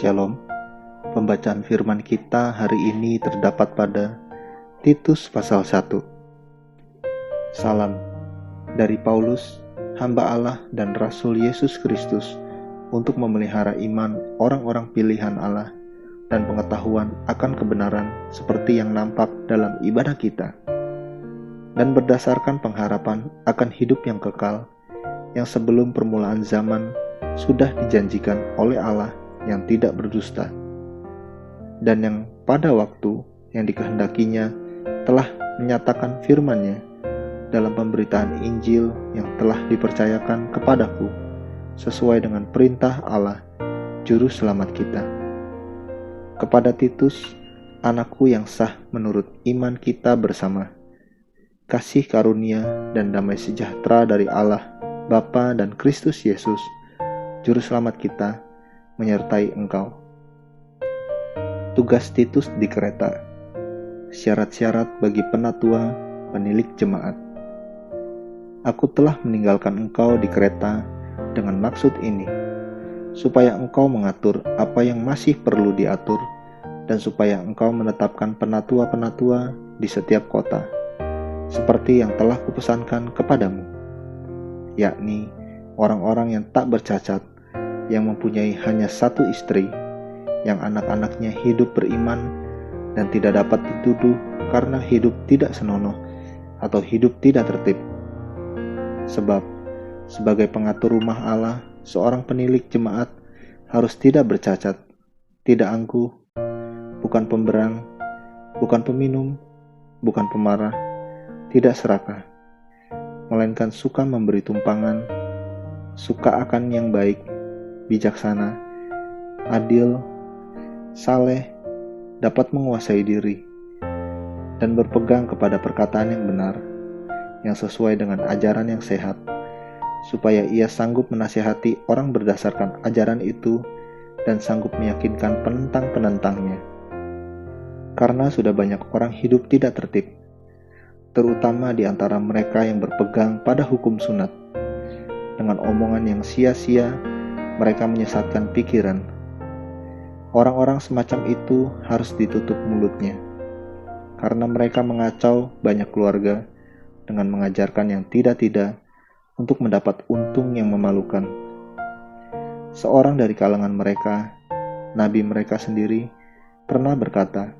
Shalom. Pembacaan firman kita hari ini terdapat pada Titus pasal 1. Salam dari Paulus, hamba Allah dan Rasul Yesus Kristus, untuk memelihara iman orang-orang pilihan Allah dan pengetahuan akan kebenaran seperti yang nampak dalam ibadah kita, dan berdasarkan pengharapan akan hidup yang kekal, yang sebelum permulaan zaman sudah dijanjikan oleh Allah yang tidak berdusta, dan yang pada waktu yang dikehendakinya telah menyatakan firman-Nya dalam pemberitaan Injil yang telah dipercayakan kepadaku sesuai dengan perintah Allah, Juru Selamat kita. Kepada Titus, anakku yang sah menurut iman kita bersama, kasih karunia dan damai sejahtera dari Allah, Bapa dan Kristus Yesus, Juru Selamat kita, menyertai engkau. Tugas Titus di Kreta. Syarat-syarat bagi penatua, penilik jemaat. Aku telah meninggalkan engkau di Kreta dengan maksud ini, supaya engkau mengatur apa yang masih perlu diatur, dan supaya engkau menetapkan penatua-penatua di setiap kota, seperti yang telah kupesankan kepadamu, yakni orang-orang yang tak bercacat, yang mempunyai hanya satu istri, yang anak-anaknya hidup beriman dan tidak dapat dituduh karena hidup tidak senonoh atau hidup tidak tertib. Sebab, sebagai pengatur rumah Allah, seorang penilik jemaat harus tidak bercacat, tidak angkuh, bukan pemberang, bukan peminum, bukan pemarah, tidak serakah, melainkan suka memberi tumpangan, suka akan yang baik, bijaksana, adil, saleh, dapat menguasai diri, dan berpegang kepada perkataan yang benar, yang sesuai dengan ajaran yang sehat, supaya ia sanggup menasihati orang berdasarkan ajaran itu dan sanggup meyakinkan penentang-penentangnya. Karena sudah banyak orang hidup tidak tertib, terutama di antara mereka yang berpegang pada hukum sunat. Dengan omongan yang sia-sia, mereka menyesatkan pikiran. Orang-orang semacam itu harus ditutup mulutnya, karena mereka mengacau banyak keluarga dengan mengajarkan yang tidak-tidak untuk mendapat untung yang memalukan. Seorang dari kalangan mereka, nabi mereka sendiri, pernah berkata,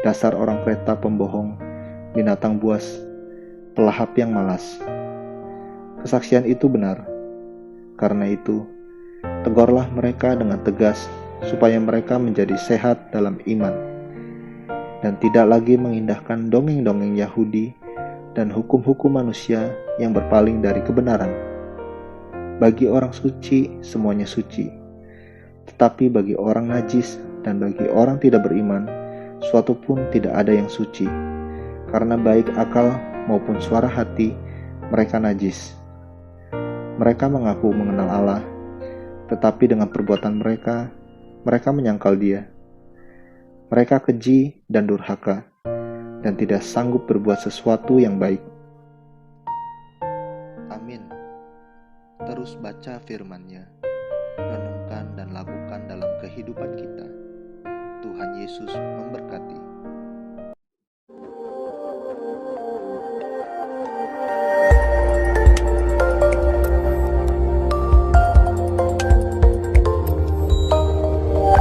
"Dasar orang Kreta pembohong, binatang buas, pelahap yang malas." Kesaksian itu benar. Karena itu, tegurlah mereka dengan tegas supaya mereka menjadi sehat dalam iman, dan tidak lagi mengindahkan dongeng-dongeng Yahudi dan hukum-hukum manusia yang berpaling dari kebenaran. Bagi orang suci, semuanya suci. Tetapi bagi orang najis dan bagi orang tidak beriman, suatu pun tidak ada yang suci, karena baik akal maupun suara hati mereka najis. Mereka mengaku mengenal Allah, tetapi dengan perbuatan mereka, mereka menyangkal Dia. Mereka keji dan durhaka, dan tidak sanggup berbuat sesuatu yang baik. Amin. Terus baca firman-Nya, renungkan dan lakukan dalam kehidupan kita. Tuhan Yesus memberkati.